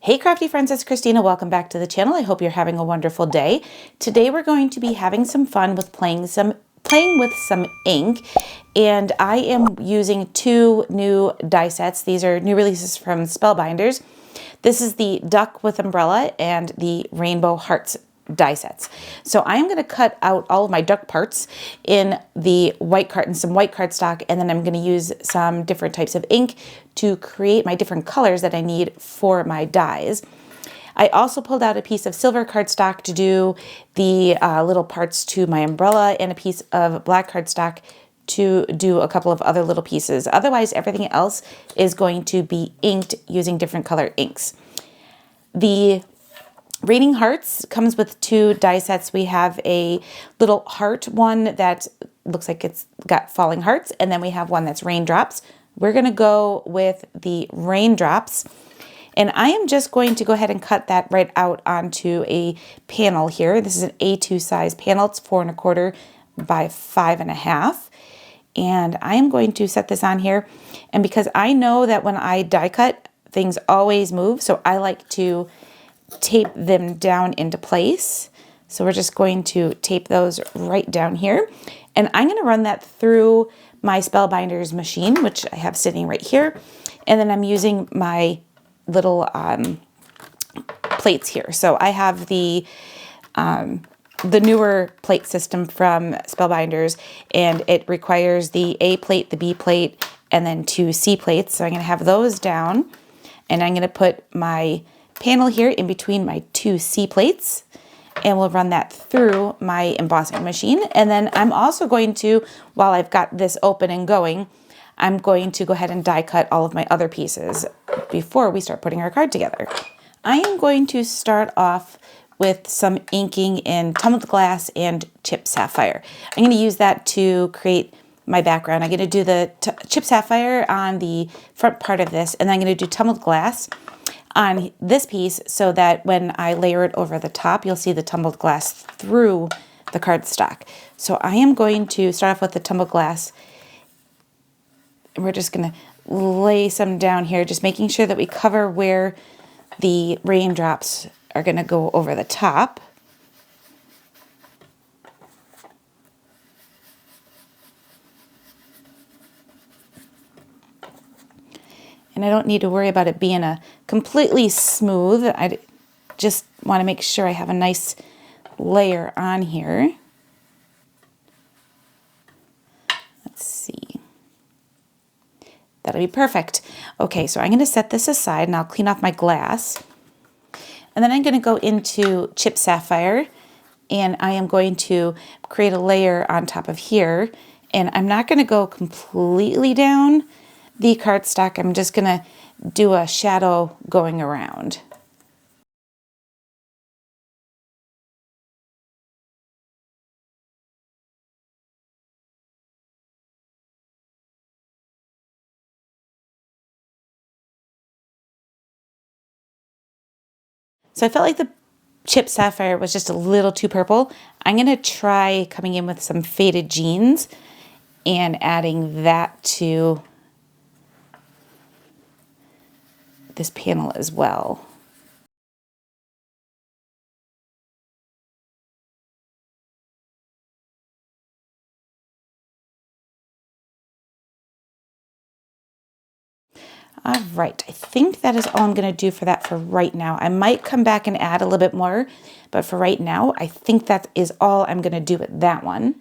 Hey crafty friends, it's Christina. Welcome back to the channel. I hope you're having a wonderful day. Today we're going to be having some fun with playing with some ink, and I am using two new die sets. These are new releases from Spellbinders. This is the Duck with Umbrella and the Rainbow Hearts die sets. So I am going to cut out all of my duck parts in the white card, some white cardstock, and then I'm going to use some different types of ink to create my different colors that I need for my dies. I also pulled out a piece of silver cardstock to do the little parts to my umbrella, and a piece of black cardstock to do a couple of other little pieces. Otherwise, everything else is going to be inked using different color inks. The Raining Hearts comes with two die sets. We have a little heart one that looks like it's got falling hearts, and then we have one that's raindrops. We're going to go with the raindrops, and I am just going to go ahead and cut that right out onto a panel here. This is an A2 size panel. It's 4 1/4 by 5 1/2. And I am going to set this on here. And because I know that when I die cut, things always move, so I like to tape them down into place. So we're just going to tape those right down here. And I'm going to run that through my Spellbinders machine, which I have sitting right here. And then I'm using my little plates here. So I have the newer plate system from Spellbinders, and it requires the A plate, the B plate, and then 2 C plates. So I'm going to have those down, and I'm going to put my panel here in between my 2 C plates, and we'll run that through my embossing machine. And then I'm also going to, while I've got this open and going, I'm going to go ahead and die cut all of my other pieces before we start putting our card together. I am going to start off with some inking in Tumbled Glass and Chip Sapphire. I'm going to use that to create my background. I'm going to do the Chip Sapphire on the front part of this, and then I'm going to do Tumbled Glass on this piece, so that when I layer it over the top, you'll see the tumbled glass through the cardstock. So I am going to start off with the tumbled glass, and we're just going to lay some down here, just making sure that we cover where the raindrops are going to go over the top. And I don't need to worry about it being a completely smooth. I just want to make sure I have a nice layer on here. Let's see. That'll be perfect. Okay, so I'm going to set this aside, and I'll clean off my glass. And then I'm going to go into Chip Sapphire, and I am going to create a layer on top of here. And I'm not going to go completely down the cardstock. I'm just going to do a shadow going around. So I felt like the Chip Sapphire was just a little too purple. I'm going to try coming in with some faded jeans and adding that to this panel as well. All right, I think that is all I'm going to do for that for right now. I might come back and add a little bit more, but for right now, I think that is all I'm going to do with that one.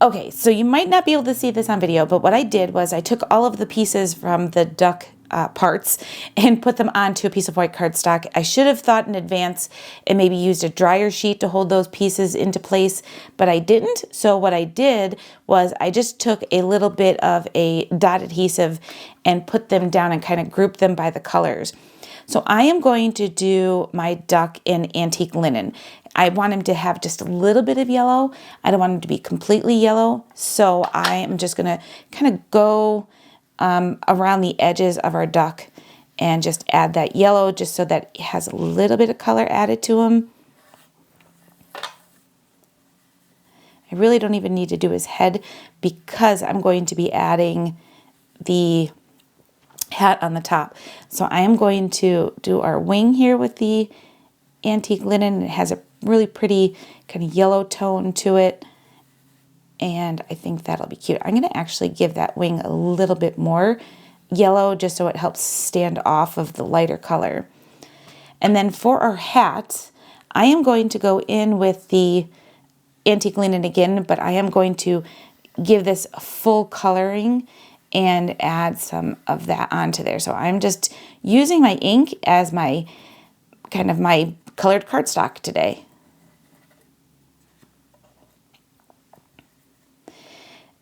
Okay, so you might not be able to see this on video, but what I did was I took all of the pieces from the duck parts and put them onto a piece of white cardstock. I should have thought in advance and maybe used a dryer sheet to hold those pieces into place, but I didn't. So what I did was I just took a little bit of a dot adhesive and put them down and kind of grouped them by the colors. So I am going to do my duck in antique linen. I want him to have just a little bit of yellow. I don't want him to be completely yellow. So I am just going to kind of go around the edges of our duck and just add that yellow just so that it has a little bit of color added to him. I really don't even need to do his head because I'm going to be adding the hat on the top. So I am going to do our wing here with the antique linen. It has a really pretty kind of yellow tone to it, and I think that'll be cute. I'm going to actually give that wing a little bit more yellow just so it helps stand off of the lighter color. And then for our hat, I am going to go in with the antique linen again, but I am going to give this a full coloring and add some of that onto there. So I'm just using my ink as my kind of my colored cardstock today.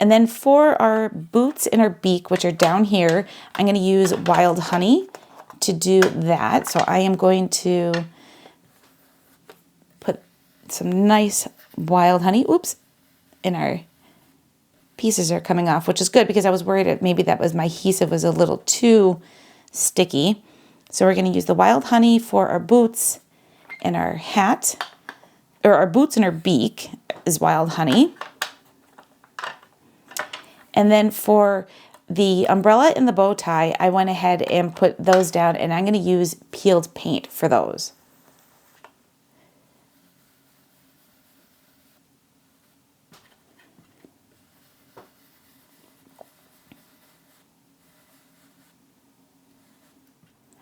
And then for our boots and our beak, which are down here, I'm going to use Wild Honey to do that. So I am going to put some nice Wild Honey, oops, in our pieces are coming off, which is good because I was worried that maybe that was my adhesive was a little too sticky. So we're going to use the Wild Honey for our boots and our hat, or our boots and our beak is Wild Honey. And then for the umbrella and the bow tie, I went ahead and put those down, and I'm going to use peeled paint for those.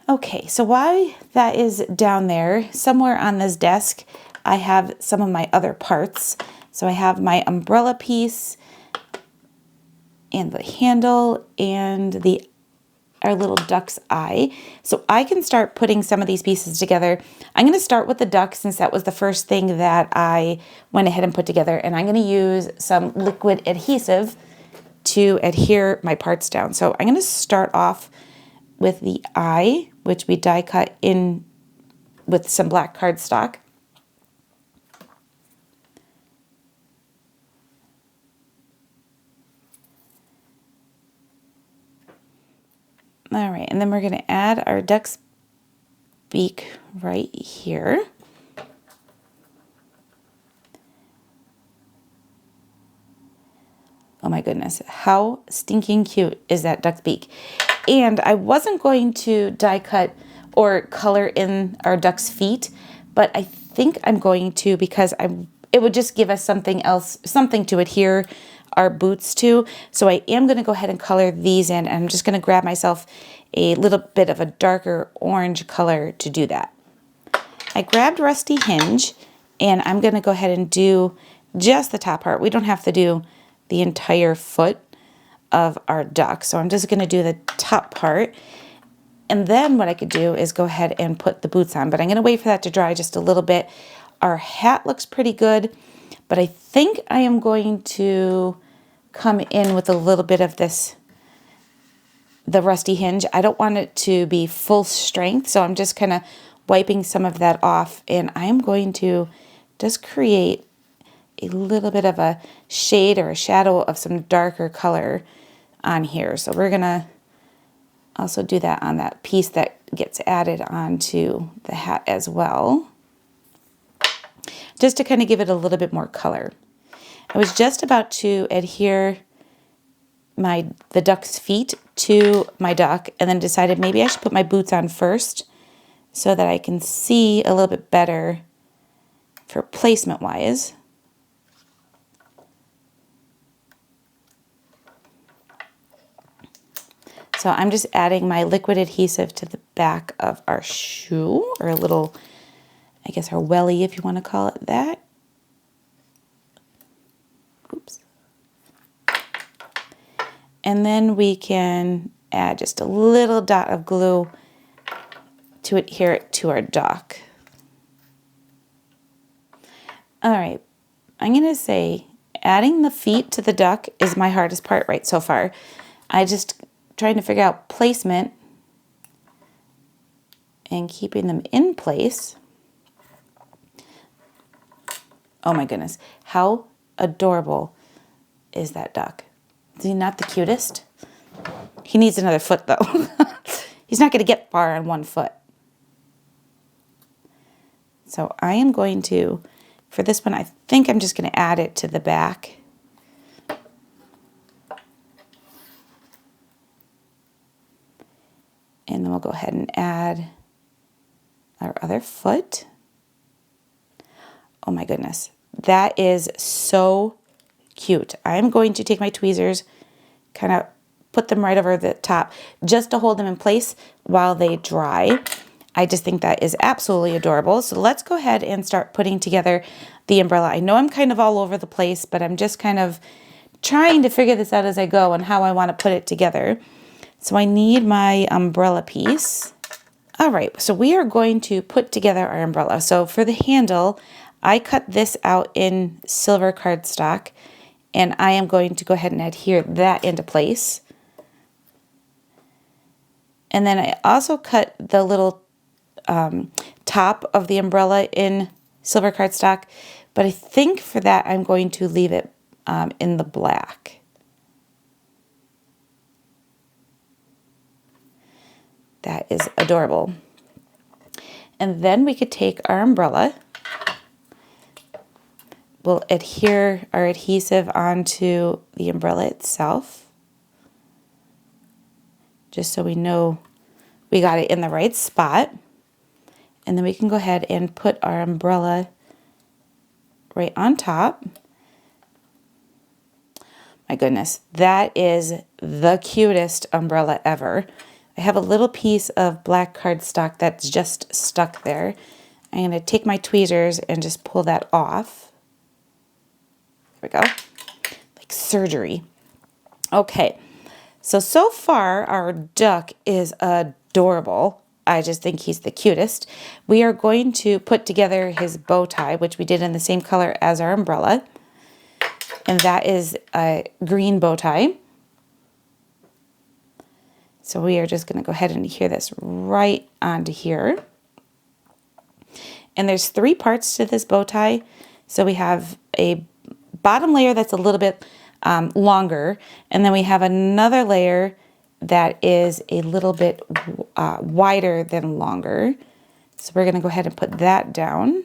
Okay, so while that is down there, somewhere on this desk, I have some of my other parts. So I have my umbrella piece, and the handle, and our little duck's eye. So I can start putting some of these pieces together. I'm going to start with the duck since that was the first thing that I went ahead and put together, and I'm going to use some liquid adhesive to adhere my parts down. So I'm going to start off with the eye, which we die cut in with some black cardstock. All right, and then we're going to add our duck's beak right here. Oh my goodness, how stinking cute is that duck's beak? And I wasn't going to die cut or color in our duck's feet, but I think I'm going to because it would just give us something else, something to adhere our boots to. So I am going to go ahead and color these in, and I'm just going to grab myself a little bit of a darker orange color to do that. I grabbed Rusty Hinge, and I'm going to go ahead and do just the top part. We don't have to do the entire foot of our duck, so I'm just going to do the top part. And then what I could do is go ahead and put the boots on, but I'm going to wait for that to dry just a little bit. Our hat looks pretty good, but I think I am going to come in with a little bit of the Rusty Hinge. I don't want it to be full strength, so I'm just kind of wiping some of that off, and I'm going to just create a little bit of a shade or a shadow of some darker color on here. So we're going to also do that on that piece that gets added onto the hat as well, just to kind of give it a little bit more color. I was just about to adhere the duck's feet to my duck, and then decided maybe I should put my boots on first so that I can see a little bit better for placement wise. So I'm just adding my liquid adhesive to the back of our shoe, or a little, I guess our welly if you want to call it that. Oops. And then we can add just a little dot of glue to adhere it to our duck. All right, I'm going to say adding the feet to the duck is my hardest part right so far. I just trying to figure out placement and keeping them in place. Oh my goodness, how adorable is that duck? Is he not the cutest? He needs another foot though. He's not going to get far on one foot. So I am going to, for this one, I think I'm just going to add it to the back. And then we'll go ahead and add our other foot. Oh my goodness, that is so cute. I'm going to take my tweezers, kind of put them right over the top just to hold them in place while they dry. I just think that is absolutely adorable. So let's go ahead and start putting together the umbrella. I know I'm kind of all over the place, but I'm just kind of trying to figure this out as I go and how I want to put it together. So I need my umbrella piece. All right, so we are going to put together our umbrella. So for the handle, I cut this out in silver cardstock, and I am going to go ahead and adhere that into place. And then I also cut the little top of the umbrella in silver cardstock, but I think for that I'm going to leave it in the black. That is adorable. And then we could take our umbrella. We'll adhere our adhesive onto the umbrella itself, just so we know we got it in the right spot. And then we can go ahead and put our umbrella right on top. My goodness, that is the cutest umbrella ever. I have a little piece of black cardstock that's just stuck there. I'm going to take my tweezers and just pull that off. There we go. Like surgery. Okay. So far our duck is adorable. I just think he's the cutest. We are going to put together his bow tie, which we did in the same color as our umbrella. And that is a green bow tie. So we are just going to go ahead and adhere this right onto here. And there's 3 parts to this bow tie. So we have a bottom layer that's a little bit longer, and then we have another layer that is a little bit wider than longer. So we're going to go ahead and put that down.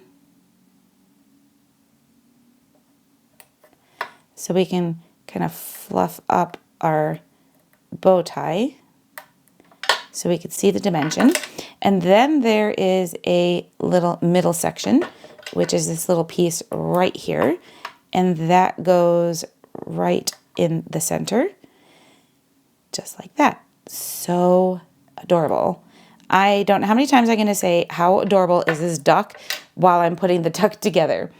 So we can kind of fluff up our bow tie so we can see the dimension. And then there is a little middle section, which is this little piece right here. And that goes right in the center, just like that. So adorable. I don't know how many times I'm going to say how adorable is this duck while I'm putting the duck together.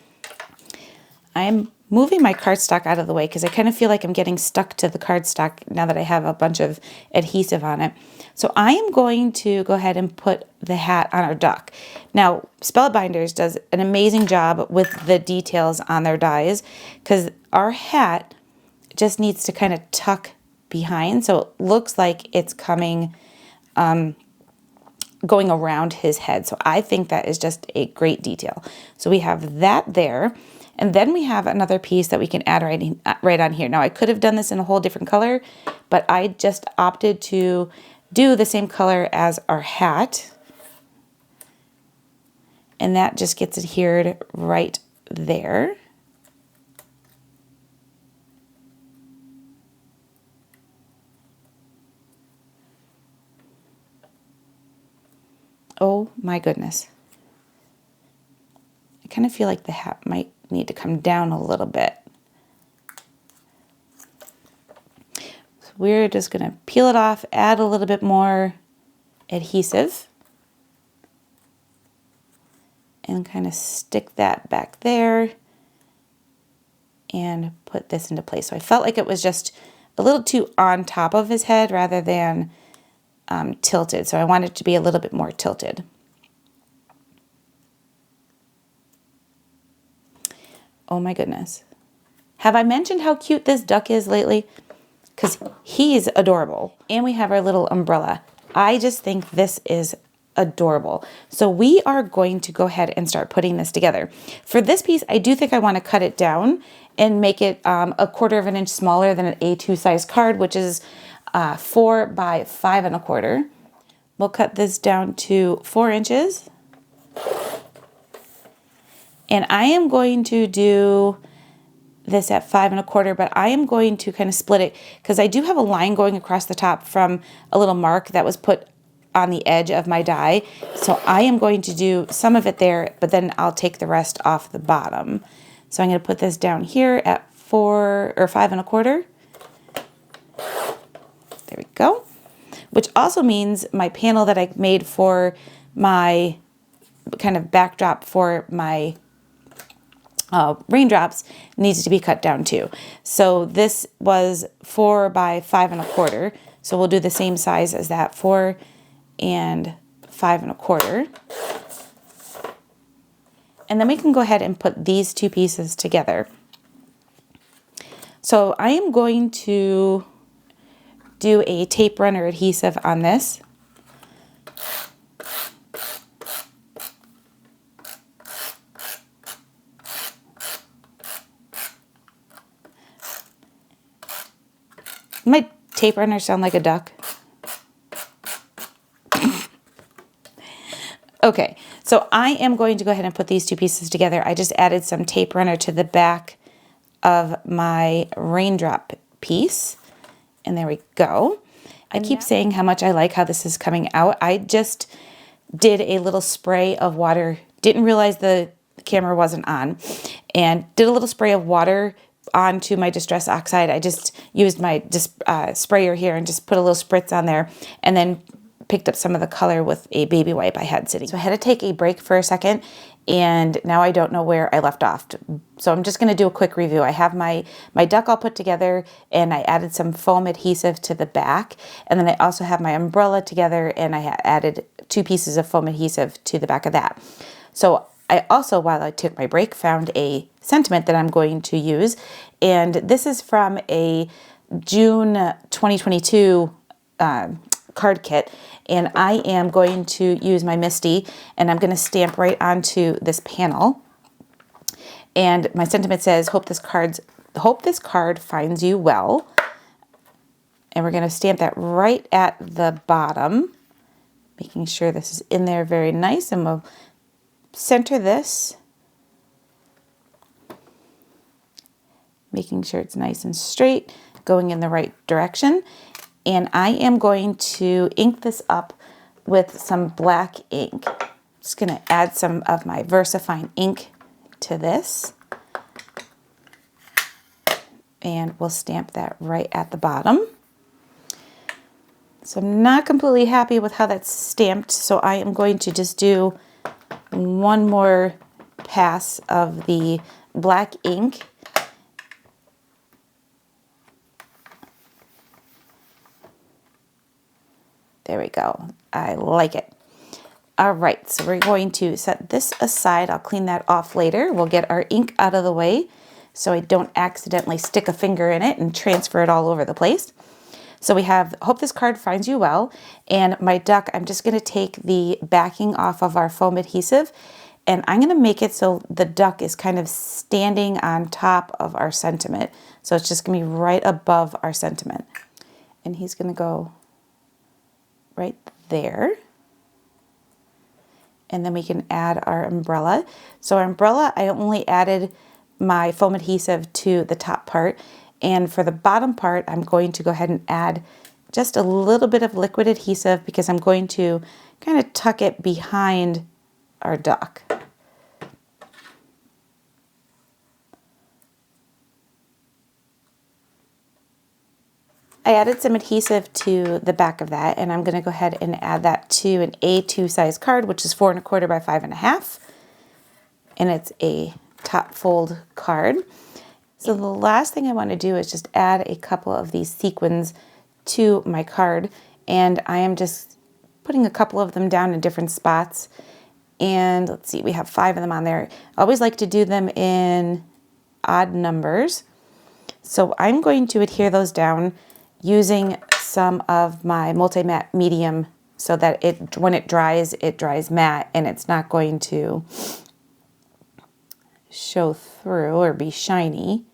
I'm moving my cardstock out of the way because I kind of feel like I'm getting stuck to the cardstock now that I have a bunch of adhesive on it. So I am going to go ahead and put the hat on our duck. Now, Spellbinders does an amazing job with the details on their dies because our hat just needs to kind of tuck behind so it looks like it's coming, going around his head. So I think that is just a great detail. So we have that there. And then we have another piece that we can add right on here. Now, I could have done this in a whole different color, but I just opted to do the same color as our hat. And that just gets adhered right there. Oh my goodness. I kind of feel like the hat might need to come down a little bit. So we're just going to peel it off, add a little bit more adhesive, and kind of stick that back there and put this into place. So I felt like it was just a little too on top of his head rather than tilted. So I want it to be a little bit more tilted. Oh my goodness. Have I mentioned how cute this duck is lately? Because he's adorable. And we have our little umbrella. I just think this is adorable. So we are going to go ahead and start putting this together. For this piece, I do think I want to cut it down and make it 1/4 of an inch smaller than an A2 size card, which is 4 by 5 1/4. We'll cut this down to 4 inches. And I am going to do this at 5 1/4, but I am going to kind of split it because I do have a line going across the top from a little mark that was put on the edge of my die. So I am going to do some of it there, but then I'll take the rest off the bottom. So I'm going to put this down here at 4 or 5 1/4. There we go. Which also means my panel that I made for my kind of backdrop for my raindrops needs to be cut down too. So this was 4 by 5 1/4. So we'll do the same size as that, 4 and 5 1/4. And then we can go ahead and put these two pieces together. So I am going to do a tape runner adhesive on this. My tape runner sound like a duck? Okay, so I am going to go ahead and put these two pieces together. I just added some tape runner to the back of my raindrop piece. And there we go. I keep saying how much I like how this is coming out. I just did a little spray of water. Didn't realize the camera wasn't on. And did a little spray of water onto my Distress Oxide. I just used my sprayer here and just put a little spritz on there. And then picked up some of the color with a baby wipe I had sitting. So I had to take a break for a second, and now I don't know where I left off. So I'm just going to do a quick review. I have my duck all put together, and I added some foam adhesive to the back, and then I also have my umbrella together, and I added 2 pieces of foam adhesive to the back of that. So I also, while I took my break, found a sentiment that I'm going to use, and this is from a June 2022 card kit, and I am going to use my Misty, and I'm going to stamp right onto this panel. And my sentiment says, hope this card finds you well. And we're going to stamp that right at the bottom, making sure this is in there very nice. And we'll center this, making sure it's nice and straight, going in the right direction. And I am going to ink this up with some black ink. Just going to add some of my VersaFine ink to this. And we'll stamp that right at the bottom. So I'm not completely happy with how that's stamped, so I am going to just do one more pass of the black ink. There we go. I like it. All right, so we're going to set this aside. I'll clean that off later. We'll get our ink out of the way so I don't accidentally stick a finger in it and transfer it all over the place. So we have, hope this card finds you well. And my duck, I'm just going to take the backing off of our foam adhesive, and I'm going to make it so the duck is kind of standing on top of our sentiment. So it's just going to be right above our sentiment. And he's going to go right there. And then we can add our umbrella. So our umbrella, I only added my foam adhesive to the top part. And for the bottom part, I'm going to go ahead and add just a little bit of liquid adhesive because I'm going to kind of tuck it behind our duck. I added some adhesive to the back of that, and I'm going to go ahead and add that to an A2 size card, which is 4 1/4 by 5 1/2. And it's a top fold card. So the last thing I want to do is just add a couple of these sequins to my card, and I am just putting a couple of them down in different spots. And let's see, we have 5 of them on there. I always like to do them in odd numbers. So I'm going to adhere those down using some of my multi-matte medium so that when it dries matte and it's not going to show through or be shiny.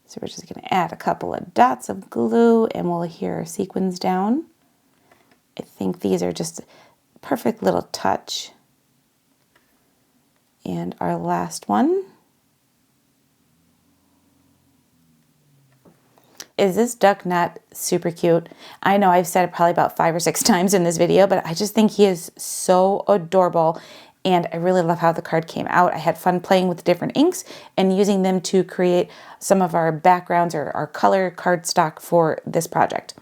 So we're just going to add a couple of dots of glue and we'll adhere our sequins down. I think these are just a perfect little touch. And our last one. Is this duck not super cute? I know I've said it probably about 5 or 6 times in this video, but I just think he is so adorable. And I really love how the card came out. I had fun playing with different inks and using them to create some of our backgrounds or our color cardstock for this project.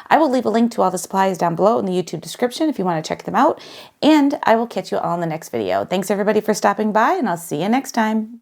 I will leave a link to all the supplies down below in the YouTube description if you want to check them out. And I will catch you all in the next video. Thanks everybody for stopping by, and I'll see you next time.